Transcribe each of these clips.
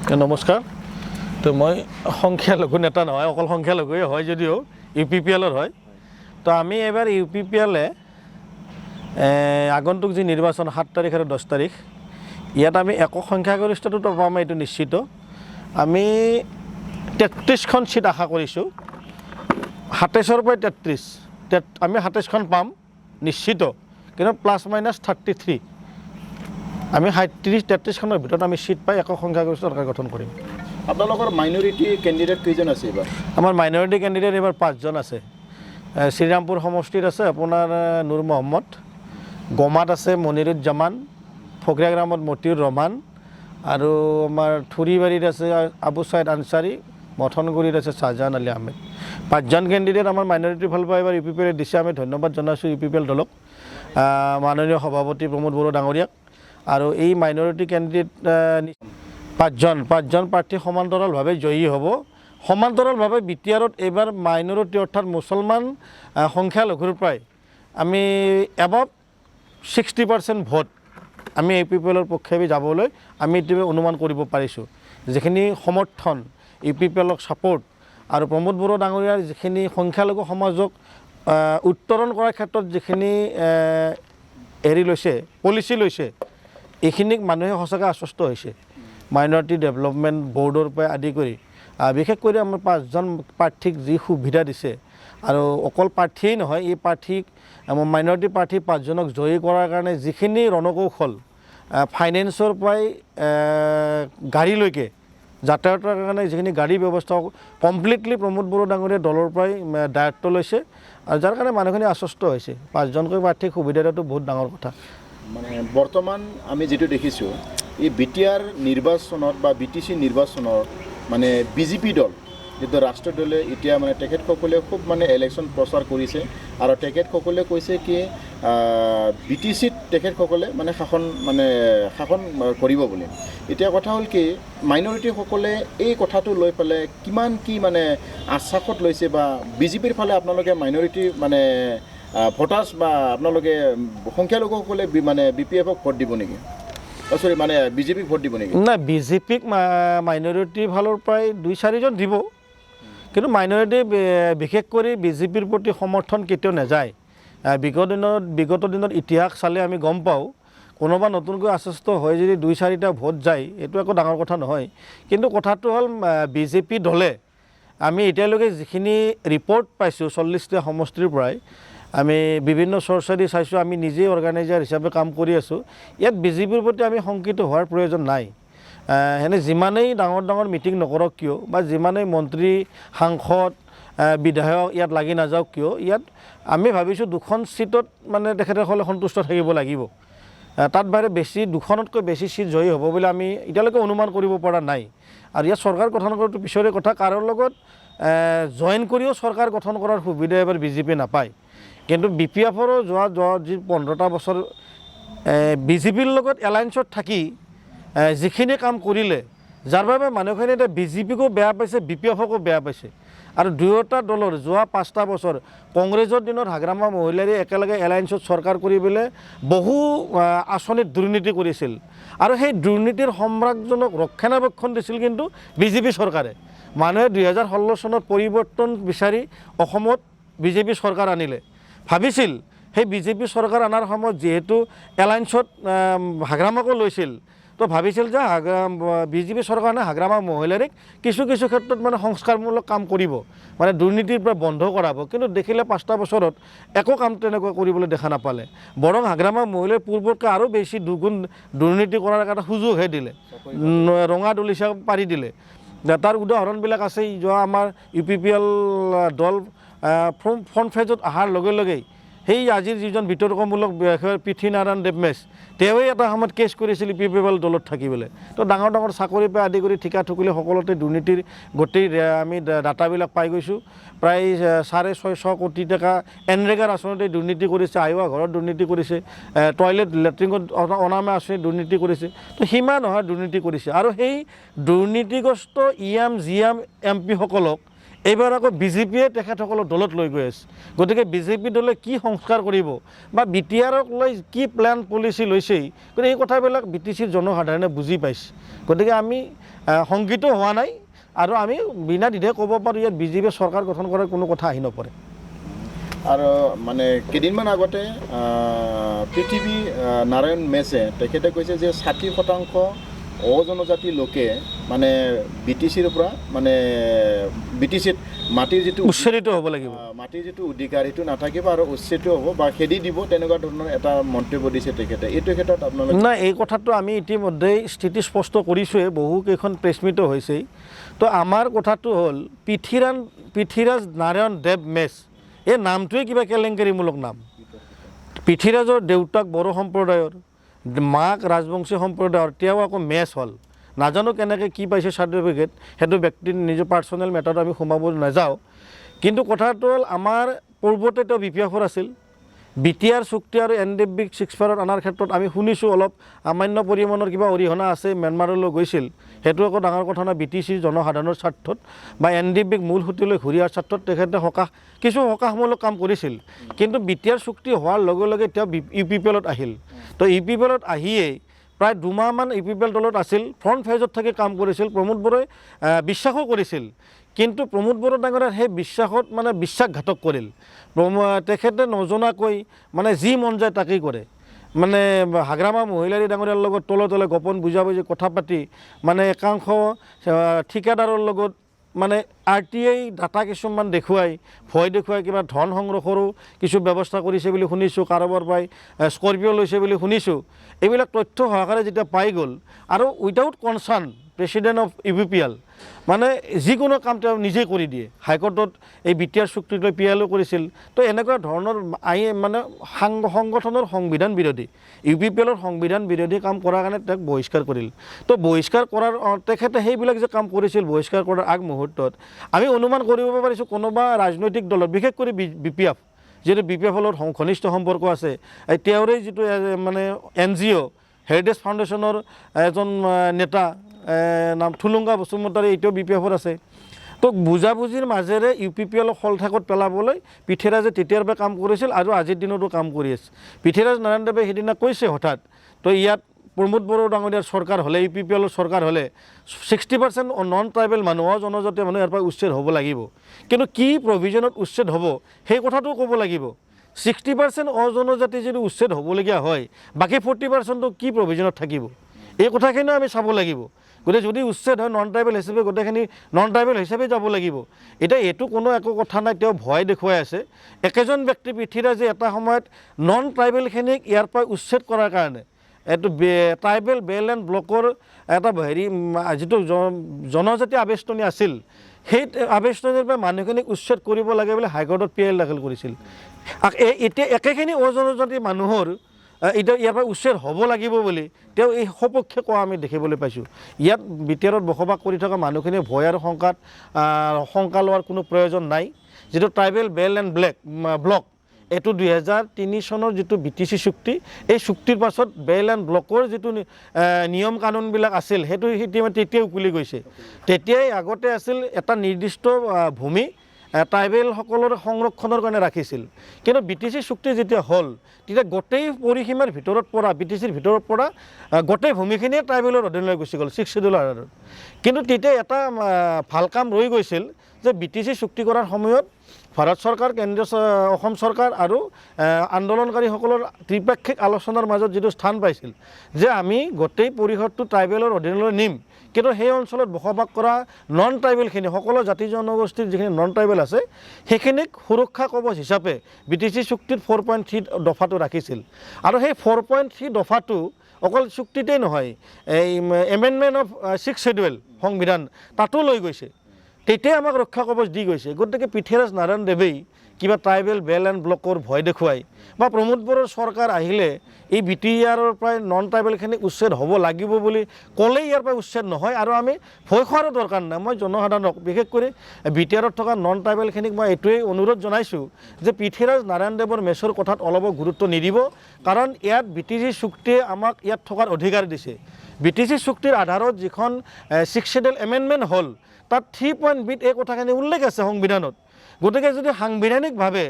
নমস্কাৰ। তো মই সংখ্যালঘু নেতা নহয়, অকল সংখ্যালঘুৱে হয় যদিও UPPLৰ হয়। তো আমি এবাৰ UPPLে আগন্তুক যি নিৰ্বাচন 7 তাৰিখ আৰু 10 তাৰিখ ইয়াত আমি একক সংখ্যাগৰিষ্ঠটো পাম, এইটো নিশ্চিত। আমি 33খন সিট আশা কৰিছোঁ, 27ৰ পৰা 33 আমি 27খন পাম নিশ্চিত, কিন্তু ±33 আমি 33খনৰ ভিতৰত আমি সিট পাই একক সংখ্যাগৰিষ্ঠ চৰকাৰ গঠন কৰিম। আপোনালোকৰ মাইনৰিটি কেণ্ডিডেট কেইজন আছে এইবাৰ? আমাৰ মাইনৰিটি কেণ্ডিডেট এইবাৰ 5জন আছে। শ্ৰীৰামপুৰ সমষ্টিত আছে আপোনাৰ নুৰ মহম্মদ, গমাত আছে মনিৰুজ্জামান, ফকৰীয়াগ্ৰামত মতিউৰ ৰহমান, আৰু আমাৰ থুৰিবাৰীত আছে আবু ছাইদ আনচাৰী, মথনগুৰিত আছে শ্বাহজাহান আলী আহমেদ। 5জন কেণ্ডিডেট আমাৰ মাইনৰিটিৰ ফালৰ পৰা এইবাৰ UPPL দিছে। আমি ধন্যবাদ জনাইছোঁ UPPL দলক, মাননীয় সভাপতি প্ৰমোদ বড়ো ডাঙৰীয়াক। আৰু এই মাইনৰিটি কেণ্ডিডেট 5জন প্ৰাৰ্থী সমান্তৰালভাৱে জয়ী হ'ব। সমান্তৰালভাৱে BTRত এইবাৰ মাইনৰিটি অৰ্থাৎ মুছলমান সংখ্যালঘুৰ পৰাই আমি এবাভ 60% ভোট আমি UPPLৰ পক্ষে যাবলৈ আমি ইতিমধ্যে অনুমান কৰিব পাৰিছোঁ। যিখিনি সমৰ্থন, UPPLক ছাপোৰ্ট আৰু প্ৰমোদ বড়ো ডাঙৰীয়াৰ যিখিনি সংখ্যালঘু সমাজক উত্তৰণ কৰাৰ ক্ষেত্ৰত যিখিনি পলিচি লৈছে, এইখিনিক মানুহে সঁচাকৈ আশ্বস্ত হৈছে। মাইনৰিটি ডেভেলপমেণ্ট বৰ্ডৰ পৰা আদি কৰি বিশেষ কৰি আমাৰ 5জন প্ৰাৰ্থীক যি সুবিধা দিছে, আৰু অকল প্ৰাৰ্থীয়েই নহয়, এই প্ৰাৰ্থীক মাইনৰিটি প্ৰাৰ্থী 5জনক জয়ী কৰাৰ কাৰণে যিখিনি ৰণকৌশল, ফাইনেন্সৰ পৰাই গাড়ীলৈকে যাতায়াতৰ কাৰণে যিখিনি গাড়ী ব্যৱস্থা কমপ্লিটলি প্ৰমোদ বড়ো ডাঙৰীয়া দলৰ পৰাই দায়িত্ব লৈছে, আৰু যাৰ কাৰণে মানুহখিনি আশ্বস্ত হৈছে। 5জনকৈ প্ৰাৰ্থীক সুবিধা দিয়াটো বহুত ডাঙৰ কথা। মানে বৰ্তমান আমি যিটো দেখিছোঁ, এই BTR নিৰ্বাচনত বা BTC নিৰ্বাচনত মানে BJP দল যিটো ৰাষ্ট্ৰীয় দলে এতিয়া মানে তেখেতসকলে খুব মানে ইলেকশ্যন প্ৰচাৰ কৰিছে, আৰু তেখেতসকলে কৈছে কি BTCত তেখেতসকলে মানে শাসন কৰিব বুলি। এতিয়া কথা হ'ল কি, মাইনৰিটিসকলে এই কথাটো লৈ পেলাই কিমান কি মানে আশ্বাসত লৈছে, বা BJPৰ ফালে আপোনালোকে মাইনৰিটি মানে ভোটাৰ্ছ বা আপোনালোকে সংখ্যালঘুসকলে মানে BPFক ভোট দিব নেকি? মানে BJPক ভোট দিব নেকি? নাই, BJPক মাইনৰিটিৰ ফালৰ পৰাই 2-4জন দিব, কিন্তু মাইনৰিটি বিশেষ কৰি BJPৰ প্ৰতি সমৰ্থন কেতিয়াও নাযায়। বিগত দিনত ইতিহাস চালে আমি গম পাওঁ, কোনোবা নতুনকৈ আশ্বস্ত হয় যদি 2-4টা ভোট যায়, এইটো একো ডাঙৰ কথা নহয়। কিন্তু কথাটো হ'ল BJP দলে আমি এতিয়ালৈকে যিখিনি ৰিপৰ্ট পাইছোঁ 40টা সমষ্টিৰ পৰাই, আমি বিভিন্ন চৰ্চা দি চাইছোঁ, আমি নিজেই অৰ্গেনাইজাৰ হিচাপে কাম কৰি আছোঁ। ইয়াত BJPৰ প্ৰতি আমি শংকিত হোৱাৰ প্ৰয়োজন নাই। সেনে যিমানেই ডাঙৰ মিটিং নকৰক কিয়, বা যিমানেই মন্ত্ৰী সাংসদ বিধায়ক ইয়াত লাগি নাযাওক কিয়, ইয়াত আমি ভাবিছোঁ 2খন সিটত মানে তেখেতসকলে সন্তুষ্ট থাকিব লাগিব। তাত বাহিৰে 2খনতকৈ বেছি সিট জয়ী হ'ব বুলি আমি এতিয়ালৈকে অনুমান কৰিব পৰা নাই। আৰু ইয়াত চৰকাৰ গঠন কৰাটো পিছৰে কথা, কাৰো লগত জইন কৰিও চৰকাৰ গঠন কৰাৰ সুবিধা এবাৰ BJP নাপায়। কিন্তু BPFৰো যোৱা যি 15টা বছৰ BJPৰ লগত এলায়েন্সত থাকি যিখিনি কাম কৰিলে, যাৰ বাবে মানুহখিনি এতিয়া BJPকো বেয়া পাইছে, BPFকো বেয়া পাইছে। আৰু দুয়োটা দলৰ যোৱা 5টা বছৰ কংগ্ৰেছৰ দিনত হাগ্ৰামা মহিলাৰে একেলগে এলায়েন্সত চৰকাৰ কৰি পেলাই বহু আঁচনিত দুৰ্নীতি কৰিছিল, আৰু সেই দুৰ্নীতিৰ সম্ৰাটজনক ৰক্ষণাবেক্ষণ দিছিল কিন্তু BJP চৰকাৰে। মানুহে 2016 চনত পৰিৱৰ্তন বিচাৰি অসমত BJP চৰকাৰ আনিলে, ভাবিছিল সেই BJP চৰকাৰ অনাৰ সময়ত যিহেতু এলায়েন্সত হাগ্ৰামাকো লৈছিল, তো ভাবিছিল যে BJP চৰকাৰে হাগ্ৰামা মহিলাৰীক কিছু ক্ষেত্ৰত মানে সংস্কাৰমূলক কাম কৰিব, মানে দুৰ্নীতিৰ পৰা বন্ধ কৰাব। কিন্তু দেখিলে 5টা বছৰত একো কাম তেনেকুৱা কৰিবলৈ দেখা নাপালে, বৰং হাগ্ৰামা মহিলাই পূৰ্বতকৈ আৰু বেছি দুগুণ দুৰ্নীতি কৰাৰ এটা সুযোগহে দিলে, ৰঙা দলিচা পাৰি দিলে। তাৰ উদাহৰণবিলাক আছে। যোৱা আমাৰ UPPL দল ফ্ৰণ্ট ফেজত অহাৰ লগে লগেই সেই আজিৰ যিজন বিতৰ্কমূলক পৃথ্বীনাৰায়ণ দেৱমেশ, তেওঁৱেই এটা সময়ত কেছ কৰিছিল UPPL দলত থাকিবলৈ। তো ডাঙৰ চাকৰিৰ পৰা আদি কৰি ঠিকা ঠুকিলে সকলোতে দুৰ্নীতিৰ গোটেই আমি ডাটাবিলাক পাই গৈছোঁ। প্ৰায় 650 কোটি টকা এনৰেগাৰ আঁচনিতে দুৰ্নীতি কৰিছে, আয়োৱা ঘৰত দুৰ্নীতি কৰিছে, টয়লেট লেট্ৰিনত অনামে আঁচনি দুৰ্নীতি কৰিছে। তো সীমা নহয় দুৰ্নীতি কৰিছে, আৰু সেই দুৰ্নীতিগ্ৰস্ত GM MP সকলক এইবাৰ আকৌ BJPয়ে তেখেতসকলক দলত লৈ গৈ আছে। গতিকে BJP দলে কি সংস্কাৰ কৰিব বা BTRক লৈ কি প্ল্যান পলিচি লৈছে, গতিকে এই কথাবিলাক BTCৰ জনসাধাৰণে বুজি পাইছে। গতিকে আমি সংগীত হোৱা নাই আৰু আমি বিনা দ্বিধাই ক'ব পাৰোঁ ইয়াত বিজেপিয়ে চৰকাৰ গঠন কৰাৰ কোনো কথা আহি নপৰে। আৰু মানে কেইদিনমান আগতে পৃথিৱী নাৰায়ণ মেছে তেখেতে কৈছে যে 60% অজনজাতি লোকে মানে BTCৰ পৰা মানে BTCত মাটিৰ যিটো উচ্ছেদিত হ'ব লাগিব, মাটিৰ যিটো অধিকাৰ সেইটো নাথাকিব আৰু উচ্ছেদিত হ'ব বা খেদি দিব, তেনেকুৱা ধৰণৰ এটা মন্তব্য দিছে তেখেতে। এইটো ক্ষেত্ৰত আপোনালোকে নাই, এই কথাটো আমি ইতিমধ্যেই স্থিতি স্পষ্ট কৰিছোঁৱে, বহুকেইখন প্ৰেছ মিটো হৈছেই। তো আমাৰ কথাটো হ'ল পৃথ্বীৰাজ নাৰায়ণ দেৱ মেছ, এই নামটোৱে কিবা কেলেংকাৰীমূলক নাম। পৃথ্বীৰাজৰ দেউতাক বড়ো সম্প্ৰদায়ৰ, মাক ৰাজবংশী সম্প্ৰদায়ৰ, তেওঁ আকৌ মেছ হ'ল। নাজানো কেনেকৈ কি পাইছে চাৰ্টিফিকেট, সেইটো ব্যক্তিৰ নিজৰ পাৰ্চনেল মেটাৰত আমি সোমাব নাযাওঁ। কিন্তু কথাটো হ'ল আমাৰ পূৰ্বতে তেওঁ BPF-ৰ আছিল। BTR চুক্তি আৰু NDB-ক 6 অনাৰ ক্ষেত্ৰত আমি শুনিছোঁ অলপ সামান্য পৰিমাণৰ কিবা অৰিহণা আছে, ম্যানমাৰলৈ গৈছিল, সেইটো একো ডাঙৰ কথা নহয়। BTC জনসাধাৰণৰ স্বাৰ্থত বা NDB-ক মূল সুঁতিলৈ ঘূৰি অহাৰ স্বাৰ্থত তেখেতে কিছু সকাহমূলক কাম কৰিছিল। কিন্তু BTR চুক্তি হোৱাৰ লগে লগে তেওঁ UPPL-ত আহিল। তো UPPL-ত আহিয়েই প্ৰায় 2 মাহমান UPPL দলত আছিল, ফ্ৰণ্ট ফেজত থাকি কাম কৰিছিল। প্ৰমোদ বড়োই বিশ্বাসো কৰিছিল, কিন্তু প্ৰমোদ বড়ো ডাঙৰীয়াৰ সেই বিশ্বাসত মানে বিশ্বাসঘাতক কৰিল। তেখেতে নজনাকৈ মানে যি মন যায় তাকেই কৰে। মানে হাগ্ৰামা মহিলাৰী ডাঙৰীয়াৰ লগত তলে তলে গোপন বুজাবুজি কথা পাতি মানে একাংশ ঠিকাদাৰৰ লগত মানে RTI ডাটা কিছুমান দেখুৱাই ভয় দেখুৱাই কিবা ধন সংগ্ৰহৰো কিছু ব্যৱস্থা কৰিছে বুলি শুনিছোঁ, কাৰোবাৰ পৰাই স্কৰপিঅ' লৈছে বুলি শুনিছোঁ। এইবিলাক তথ্য সহকাৰে যেতিয়া পাই গ'ল আৰু without concerned president of UPPL মানে যিকোনো কাম তেওঁ নিজেই কৰি দিয়ে। হাইকোৰ্টত এই BTR চুক্তিক লৈ পিয়ালো কৰিছিল। তো এনেকুৱা ধৰণৰ মানে সংগঠনৰ সংবিধান বিৰোধী, UPPL-ৰ সংবিধান বিৰোধী কাম কৰাৰ কাৰণে তেওঁক বহিষ্কাৰ কৰিল। তো বহিষ্কাৰ কৰাৰ তেখেতে সেইবিলাক যে কাম কৰিছিল বহিষ্কাৰ কৰাৰ আগমুহূৰ্তত আমি অনুমান কৰিব পাৰিছোঁ কোনোবা ৰাজনৈতিক দলৰ, বিশেষ কৰি BPF, যিহেতু BPF-ৰ লগত ঘনিষ্ঠ সম্পৰ্ক আছে, তেওঁৰে যিটো মানে NGO হেৰিটেজ ফাউণ্ডেশ্যনৰ এজন নেতা নাম থুলুংগা বসুমতাৰী, এতিয়াও BPF-ৰ আছে। তো বুজাবুজিৰ মাজেৰে UPPL-ক শলঠাকত পেলাবলৈ পৃথ্বীৰাজে তেতিয়াৰ পৰা কাম কৰিছিল আৰু আজিৰ দিনতো কাম কৰি আছে। পৃথ্বীৰাজ নাৰায়ণ দেৱে সেইদিনা কৈছে হঠাৎ, তো ইয়াত প্ৰমোদ বড়ো ডাঙৰীয়াৰ চৰকাৰ হ'লে, UPPL-ৰ চৰকাৰ হ'লে 60% নন ট্ৰাইবেল মানুহ, জনজাতীয় মানুহ ইয়াৰ পৰা উচ্ছেদ হ'ব লাগিব। কিন্তু কি প্ৰভিজনত উচ্ছেদ হ'ব সেই কথাটো ক'ব লাগিব। 60% অজনজাতি যদি উচ্ছেদ হ'বলগীয়া হয়, বাকী 40%টো কি প্ৰভিজনত থাকিব, এই কথাখিনিও আমি চাব লাগিব। গতিকে যদি উচ্ছেদ হয় নন ট্ৰাইবেল হিচাপে গোটেইখিনি নন ট্ৰাইবেল হিচাপে যাব লাগিব। এতিয়া এইটো কোনো একো কথা নাই, তেওঁ ভয় দেখুৱাই আছে। একেজন ব্যক্তি পৃথ্বীৰাজে এটা সময়ত নন ট্ৰাইবেলখিনিক ইয়াৰ পৰা উচ্ছেদ কৰাৰ কাৰণে এইটো ট্ৰাইবেল বেল এণ্ড ব্লকৰ এটা যিটো জনজাতি আৱেষ্টনী আছিল, সেই আৱেষ্টনীৰ পৰা মানুহখিনিক উচ্ছেদ কৰিব লাগে বুলি হাইকোৰ্টত PL দাখিল কৰিছিল। এতিয়া একেখিনি অজনজাতি মানুহৰ এতিয়া ইয়াৰ পৰা উচ্ছেদ হ'ব লাগিব বুলি তেওঁ এই সপক্ষে কোৱা আমি দেখিবলৈ পাইছোঁ। ইয়াত BTR-ত বসবাস কৰি থকা মানুহখিনিয়ে ভয় আৰু শংকা লোৱাৰ কোনো প্ৰয়োজন নাই। যিটো ট্ৰাইবেল বেল এণ্ড ব্লক, এইটো 2003 চনৰ যিটো BTC চুক্তি, এই চুক্তিৰ পাছত বেল এণ্ড ব্লকৰ যিটো নিয়ম কানুনবিলাক আছিল সেইটো তেতিয়াই উকলি গৈছে। তেতিয়াই আগতে আছিল এটা নিৰ্দিষ্ট ভূমি ট্ৰাইবেলসকলৰ সংৰক্ষণৰ কাৰণে ৰাখিছিল, কিন্তু BTC চুক্তি যেতিয়া হ'ল তেতিয়া গোটেই পৰিসীমাৰ ভিতৰত পৰা BTCৰ ভিতৰত পৰা গোটেই ভূমিখিনিয়ে ট্ৰাইবেলৰ অধীনলৈ গুচি গ'ল 6 শিডিউলৰ আধাৰত। কিন্তু তেতিয়া এটা ভাল কাম ৰৈ গৈছিল যে BTC চুক্তি কৰাৰ সময়ত ভাৰত চৰকাৰ, কেন্দ্ৰীয় অসম চৰকাৰ আৰু আন্দোলনকাৰীসকলৰ ত্ৰিপাক্ষিক আলোচনাৰ মাজত যিটো স্থান পাইছিল যে আমি গোটেই পৰিসৰটো ট্ৰাইবেলৰ অধীনলৈ নিম, কিন্তু সেই অঞ্চলত বসবাস কৰা নন ট্ৰাইবেলখিনি, সকলো জাতি জনগোষ্ঠীৰ যিখিনি নন ট্ৰাইবেল আছে সেইখিনিক সুৰক্ষা কৱচ হিচাপে BTC চুক্তিৰ 4.3 দফাটো ৰাখিছিল। আৰু সেই 4.3 দফাটো অকল চুক্তিতেই নহয়, এই এমেণ্ডমেণ্ট অফ 6 শিডিউল সংবিধান তাতো লৈ গৈছে, তেতিয়াই আমাক ৰক্ষা কৱচ দি গৈছে। গতিকে পৃথ্বীৰাজ নাৰায়ণ দেৱেই কিবা ট্ৰাইবেল বেল এণ্ড ব্লকৰ ভয় দেখুৱাই বা প্ৰমোদ বড়োৰ চৰকাৰ আহিলে এই BTR-ৰ পৰাই নন ট্ৰাইবেলখিনি উচ্ছেদ হ'ব লাগিব বুলি ক'লেই ইয়াৰ পৰা উচ্ছেদ নহয়। আৰু আমি ভয় খোৱাৰো দৰকাৰ নাই। মই জনসাধাৰণক, বিশেষ কৰি BTR-ত থকা নন ট্ৰাইবেলখিনিক মই এইটোৱেই অনুৰোধ জনাইছোঁ যে পৃথ্বীৰাজ নাৰায়ণ দেৱৰ মেচৰ কথাত অলপো গুৰুত্ব নিদিব, কাৰণ ইয়াত BTC চুক্তিয়ে আমাক ইয়াত থকাৰ অধিকাৰ দিছে। BTC চুক্তিৰ আধাৰত যিখন 6 শিডিউল এমেণ্ডমেণ্ট হ'ল তাত 3.B এই কথাখিনি উল্লেখ আছে সংবিধানত। গতিকে যদি সাংবিধানিকভাৱে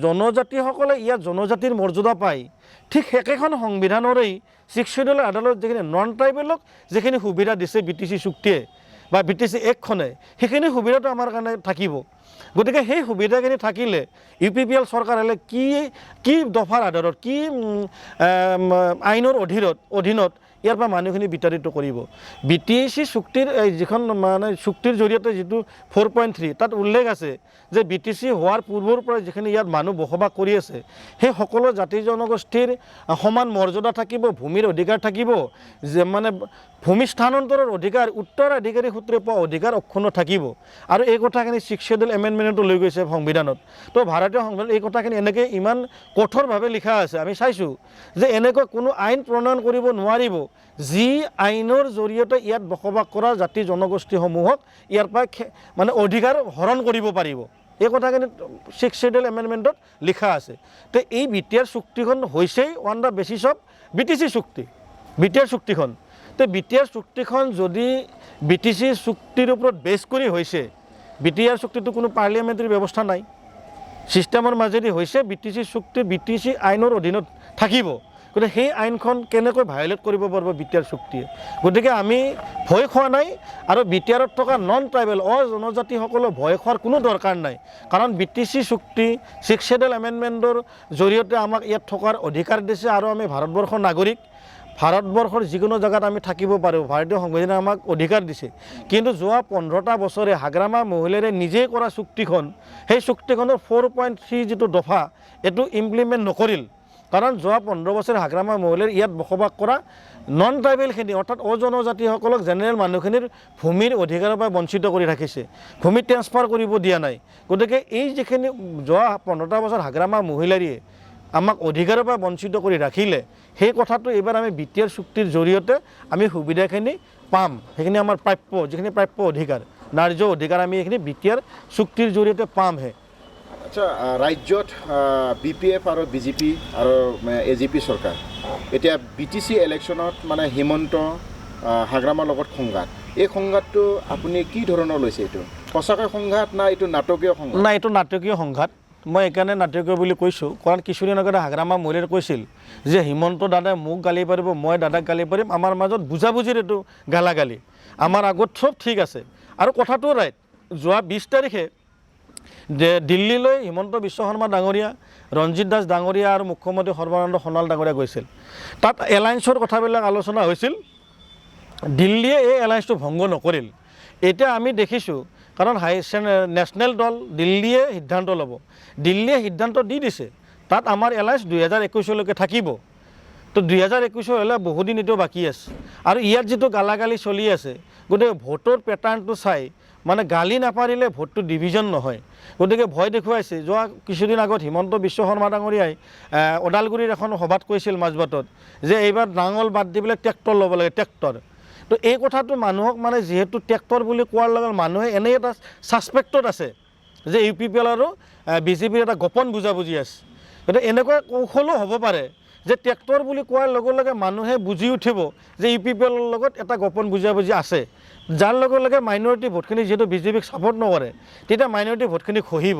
জনজাতিসকলে ইয়াত জনজাতিৰ মৰ্যাদা পায়, ঠিক একেখন সংবিধানৰেই 6 শিডিউলৰ আধাৰত যিখিনি নন ট্ৰাইবেলক যিখিনি সুবিধা দিছে BTC চুক্তিয়ে, বা BTC একখনে সেইখিনি সুবিধাটো আমাৰ কাৰণে থাকিব গতিকে সেই সুবিধাখিনি থাকিলে UPPL চৰকাৰে কি দফাৰ আধাৰত কি আইনৰ অধীনত ইয়াৰ পৰা মানুহখিনি বিতাড়িত কৰিব BTC চুক্তিৰ যিখন মানে চুক্তিৰ জৰিয়তে যিটো 4.3 তাত উল্লেখ আছে যে BTC হোৱাৰ পূৰ্বৰ পৰা যিখিনি ইয়াত মানুহ বসবাস কৰি আছে সেই সকলো জাতি জনগোষ্ঠীৰ সমান মৰ্যাদা থাকিব ভূমিৰ অধিকাৰ থাকিব যে মানে ভূমি স্থানান্তৰৰ অধিকাৰ উত্তৰাধিকাৰী সূত্ৰে পোৱা অধিকাৰ অক্ষুণ্ণ থাকিব আৰু এই কথাখিনি 6th Schedule এমেণ্ডমেণ্টটো লৈ গৈছে সংবিধানত তো ভাৰতীয় সংবিধানত এই কথাখিনি এনেকৈ ইমান কঠোৰভাৱে লিখা আছে আমি চাইছোঁ যে এনেকৈ কোনো আইন প্ৰণয়ন কৰিব নোৱাৰিব যি আইনৰ জৰিয়তে ইয়াত বসবাস কৰা জাতি জনগোষ্ঠীসমূহক ইয়াৰ পৰা মানে অধিকাৰ হৰণ কৰিব পাৰিব এই কথাখিনি 6th Schedule এমেণ্ডমেণ্টত লিখা আছে তো এই BTR চুক্তিখন হৈছেই on the basis of BTC চুক্তি BTR চুক্তিখন তো BTR চুক্তিখন যদি BTC চুক্তিৰ ওপৰত বেছ কৰি হৈছে BTR চুক্তিটো কোনো পাৰ্লিয়ামেণ্টাৰী ব্যৱস্থা নাই ছিষ্টেমৰ মাজেদি হৈছে BTC চুক্তি BTC আইনৰ অধীনত থাকিব গতিকে সেই আইনখন কেনেকৈ ভায়োলেট কৰিব পাৰিব BTR চুক্তিয়ে গতিকে আমি ভয় খোৱা নাই আৰু BTRত থকা নন ট্ৰাইবেল জনজাতিসকলৰ ভয় খোৱাৰ কোনো দৰকাৰ নাই কাৰণ BTC চুক্তি 6th Schedule এমেণ্ডমেণ্টৰ জৰিয়তে আমাক ইয়াত থকাৰ অধিকাৰ দিছে আৰু আমি ভাৰতবৰ্ষৰ নাগৰিক ভাৰতবৰ্ষৰ যিকোনো জায়গাত আমি থাকিব পাৰোঁ ভাৰতীয় সংবিধানে আমাক অধিকাৰ দিছে কিন্তু যোৱা 15টা বছৰে হাগ্ৰামা মহিলাৰে নিজেই কৰা চুক্তিখন সেই চুক্তিখনৰ 4.3 যিটো দফা এইটো ইমপ্লিমেণ্ট নকৰিল কাৰণ যোৱা 15 বছৰ হাগ্ৰামা মহিলাৰ ইয়াত বসবাস কৰা নন ট্ৰাইবেলখিনি অৰ্থাৎ অজনজাতিসকলক জেনেৰেল মানুহখিনিৰ ভূমিৰ অধিকাৰৰ পৰা বঞ্চিত কৰি ৰাখিছে ভূমি ট্ৰেন্সফাৰ কৰিব দিয়া নাই গতিকে এই যিখিনি যোৱা 15টা বছৰ হাগ্ৰামা মহিলাৰীয়ে আমাক অধিকাৰৰ পৰা বঞ্চিত কৰি ৰাখিলে সেই কথাটো এবাৰ আমি BTR চুক্তিৰ জৰিয়তে আমি সুবিধাখিনি পাম সেইখিনি আমাৰ প্ৰাপ্য যিখিনি প্ৰাপ্য অধিকাৰ ন্যায্য অধিকাৰ আমি এইখিনি BTR চুক্তিৰ জৰিয়তে পামহে আচ্ছা ৰাজ্যত BPF আৰু BJP আৰু AGP চৰকাৰ এতিয়া BTC ইলেকশ্যনত মানে হিমন্ত হাগ্ৰামাৰ লগত সংঘাত এই সংঘাতটো আপুনি কি ধৰণৰ লৈছে এইটো সঁচাকৈ সংঘাত না এইটো নাটকীয় সংঘাত না এইটো নাটকীয় সংঘাত মই এইকাৰণে নাটকীয় বুলি কৈছোঁ কাৰণ কিছুদিন আগতে হাগ্ৰামা মহিলাই কৈছিল যে হিমন্ত দাদাই মোক গালি পাৰিব মই দাদাক গালি পাৰিম আমাৰ মাজত বুজাবুজিৰ এইটো গালাগালি আমাৰ আগত চব ঠিক আছে আৰু কথাটো ৰাইট যোৱা 20 তাৰিখে দিল্লীলৈ হিমন্ত বিশ্ব শৰ্মা ডাঙৰীয়া ৰঞ্জিত দাস ডাঙৰীয়া আৰু মুখ্যমন্ত্ৰী সৰ্বানন্দ সোণোৱাল ডাঙৰীয়া গৈছিল তাত এলায়েন্সৰ কথাবিলাক আলোচনা হৈছিল দিল্লীয়ে এই এলায়েন্সটো ভংগ নকৰিল এতিয়া আমি দেখিছোঁ কাৰণ নেশ্যনেল দল দিল্লীয়ে সিদ্ধান্ত ল'ব দিল্লীয়ে সিদ্ধান্ত দি দিছে তাত আমাৰ এলায়েন্স 2021লৈকে থাকিব তো 2021 হ'লে বহুদিন এইটো বাকী আছে আৰু ইয়াত যিটো গালাগালি চলি আছে গতিকে ভোটৰ পেটাৰ্ণটো চাই মানে গালি নাপাৰিলে ভোটটো ডিভিজন নহয় গতিকে ভয় দেখুৱাইছে যোৱা কিছুদিন আগত হিমন্ত বিশ্ব শৰ্মা ডাঙৰীয়াই ওদালগুৰিৰ এখন সভাত কৈছিল মাজবাটত যে এইবাৰ নাঙল বাদ দি পেলাই ট্ৰেক্টৰ ল'ব লাগে ট্ৰেক্টৰ তো এই কথাটো মানুহক মানে যেহেতু ট্ৰেক্টৰ বুলি কোৱাৰ লগত মানুহে এনেই এটা ছাছপেক্টত আছে যে UPPL আৰু BJPৰ এটা গোপন বুজাবুজি আছে গতিকে এনেকুৱা কৌশলো হ'ব পাৰে যে ট্ৰেক্টৰ বুলি কোৱাৰ লগে লগে মানুহে বুজি উঠিব যে UPPLৰ লগত এটা গোপন বুজাবুজি আছে যাৰ লগে লগে মাইনৰিটি ভোটখিনি যেহেতু BJPক ছাপোৰ্ট নকৰে তেতিয়া মাইনৰিটি ভোটখিনি খহিব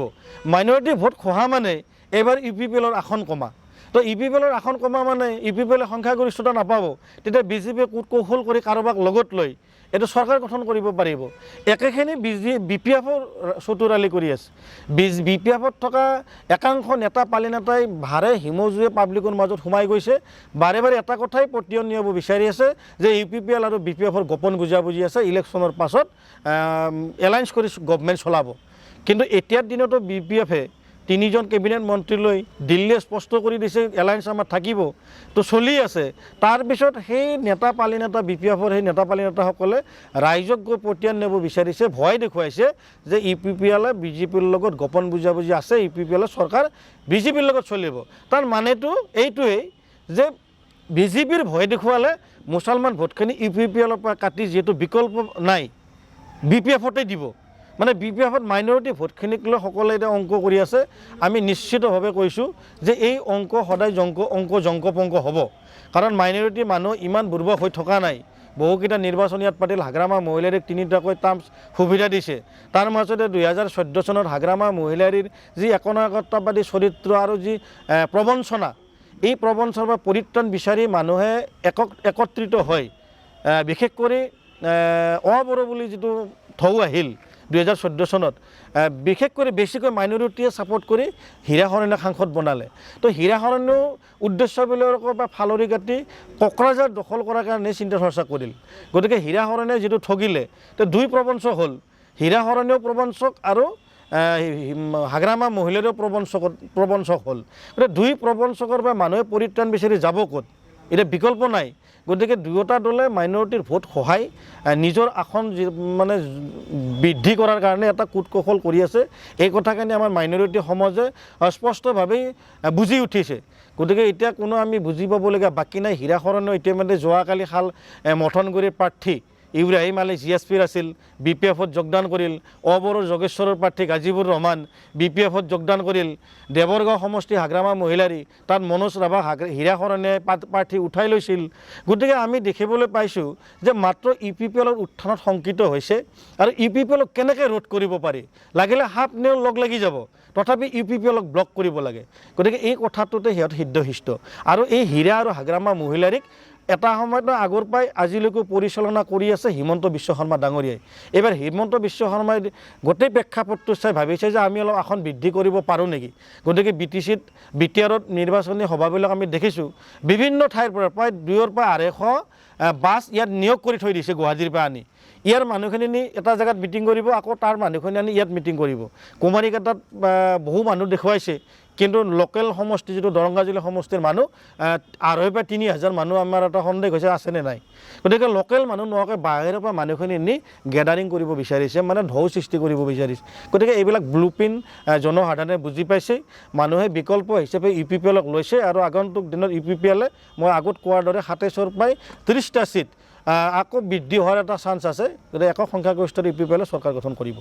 মাইনৰিটি ভোট খহা মানে এবাৰ UPPLৰ আসন কমা তো UPPLৰ আসন কমা মানে UPPLে সংখ্যাগৰিষ্ঠতা নাপাব তেতিয়া BJPয়ে কৌশল কৰি কাৰোবাক লগত লৈ এইটো চৰকাৰ গঠন কৰিব পাৰিব একেখিনি BPFৰ চতুৰালি কৰি আছে BPFত থকা একাংশ নেতা পালি নেতাই ভাৰে হিমজুৱে পাব্লিকৰ মাজত সোমাই গৈছে বাৰে বাৰে এটা কথাই পতিয়ন নিয়াব বিচাৰি আছে যে UPPL আৰু BPFৰ গোপন বুজাবুজি আছে ইলেকশ্যনৰ পাছত এলায়েন্স কৰি গভৰ্ণমেণ্ট চলাব কিন্তু এতিয়াৰ দিনতো BPFে 3জন কেবিনেট মন্ত্ৰী লৈ দিল্লীয়ে স্পষ্ট কৰি দিছে এলায়েন্স আমাৰ থাকিব তো চলি আছে তাৰপিছত সেই নেতা পালি নেতা BPFৰ সেই নেতা পালি নেতাসকলে ৰাইজক গৈ পতিয়ন নিব বিচাৰিছে ভয় দেখুৱাইছে যে UPPLে BJPৰ লগত গোপন বুজাবুজি আছে UPPLৰ চৰকাৰ BJPৰ লগত চলিব তাৰ মানেটো এইটোৱেই যে BJPৰ ভয় দেখুৱালে মুছলমান ভোটখিনি UPPLৰ পৰা কাটি যিহেতু বিকল্প নাই BPFতে দিব মানে BPFত মাইনৰিটি ভোটখিনিক লৈ সকলোৱে এটা অংক কৰি আছে আমি নিশ্চিতভাৱে কৈছোঁ যে এই অংক সদায় জংকপংক হ'ব কাৰণ মাইনৰিটি মানুহ ইমান দুৰ্বল হৈ থকা নাই বহুকেইটা নিৰ্বাচন ইয়াত পাতিল হাগ্ৰামা মহিলাৰীক 3টাকৈ টাৰ্মছ সুবিধা দিছে তাৰ মাজতে 2014 চনত হাগ্ৰামা মহিলাৰীৰ যি একনায়কত্ববাদী চৰিত্ৰ আৰু যি প্ৰবঞ্চনা এই প্ৰবঞ্চনাৰ পৰা পৰিত্ৰাণ বিচাৰি মানুহে একত্ৰিত হয় বিশেষ কৰি অবড়ো বুলি যিটো ঢৌ আহিল 2014 চনত বিশেষ কৰি বেছিকৈ মাইনৰিটিয়ে ছাপোৰ্ট কৰি হীৰাশৰণীক সাংসদ বনালে তো হীৰাশৰণীও উদ্দেশ্যবিলাকৰ বা ফালৰি কাটি কোকৰাঝাৰ দখল কৰাৰ কাৰণে চিন্তা চৰ্চা কৰিল গতিকে হীৰাশৰণীয়ে যিটো ঠগিলে তো দুই প্ৰবঞ্চক হ'ল হীৰাশৰণীও প্ৰবঞ্চক আৰু হাগ্ৰামা মহিলাৰো প্ৰবঞ্চক হ'ল গতিকে দুই প্ৰবঞ্চকৰ বা মানুহে পৰিত্ৰাণ বিচাৰি যাব ক'ত এতিয়া বিকল্প নাই গতিকে দুয়োটা দলে মাইনৰিটিৰ ভোট সহায় নিজৰ আসন মানে বৃদ্ধি কৰাৰ কাৰণে এটা কূটকৌশল কৰি আছে এই কথাখিনি আমাৰ মাইনৰিটি সমাজে স্পষ্টভাৱেই বুজি উঠিছে গতিকে এতিয়া কোনো আমি বুজি পাবলগীয়া বাকী নাই হীৰাশৰণীও ইতিমধ্যে যোৱাকালি মথনগুৰিৰ প্ৰাৰ্থী ইব্ৰাহিম আলী GSPৰ আছিল BPFত যোগদান কৰিল অবড়োৰ যোগেশ্বৰৰ প্ৰাৰ্থী গাজীবুৰ ৰহমান BPFত যোগদান কৰিল দেৱৰগাঁও সমষ্টি হাগ্ৰামা মহিলাৰী তাত মনোজ ৰাভা হীৰাশৰণীয়ে প্ৰাৰ্থী উঠাই লৈছিল গতিকে আমি দেখিবলৈ পাইছোঁ যে মাত্ৰ UPPLৰ উত্থানত শংকিত হৈছে আৰু UPPLক কেনেকৈ ৰোধ কৰিব পাৰি লাগিলে সাপ নেউল লগ লাগি যাব তথাপি UPPLক ব্লক কৰিব লাগে গতিকে এই কথাটোতে সিহঁত সিদ্ধহৃষ্ট আৰু এই হীৰা আৰু হাগ্ৰামা মহিলাৰীক এটা সময়ত আগৰ পৰাই আজিলৈকে পৰিচালনা কৰি আছে হিমন্ত বিশ্ব শৰ্মা ডাঙৰীয়াই এইবাৰ হিমন্ত বিশ্ব শৰ্মাই গোটেই প্ৰেক্ষাপটটো চাই ভাবিছে যে আমি অলপ আসন বৃদ্ধি কৰিব পাৰোঁ নেকি গতিকে BTRত নিৰ্বাচনী সভাবিলাক আমি দেখিছোঁ বিভিন্ন ঠাইৰ পৰা প্ৰায় 200 পৰা 250 বাছ ইয়াত নিয়োগ কৰি থৈ দিছে গুৱাহাটীৰ পৰা আনি ইয়াৰ মানুহখিনি নি এটা জেগাত মিটিং কৰিব আকৌ তাৰ মানুহখিনি আনি ইয়াত মিটিং কৰিব কুমাৰীঘাটত বহু মানুহ দেখুৱাইছে কিন্তু লোকেল সমষ্টি যিটো দৰংগা জিলা সমষ্টিৰ মানুহ 2,500 পৰা 3,000 মানুহ আমাৰ এটা সন্দেহ হৈছে আছেনে নাই গতিকে লোকেল মানুহ নোহোৱাকৈ বাহিৰৰ পৰা মানুহখিনি নি গেডাৰিং কৰিব বিচাৰিছে মানে ঢৌ সৃষ্টি কৰিব বিচাৰিছে গতিকে এইবিলাক ব্লুপ্ৰিণ্ট জনসাধাৰণে বুজি পাইছে মানুহে বিকল্প হিচাপে UPPLক লৈছে আৰু আগন্তুক দিনত UPPLে মই আগত কোৱাৰ দৰে 27ৰ পৰাই 30টা ছিট আকৌ বৃদ্ধি হোৱাৰ এটা চান্স আছে গতিকে একক সংখ্যাগৰিষ্ঠৰ UPPLে চৰকাৰ গঠন কৰিব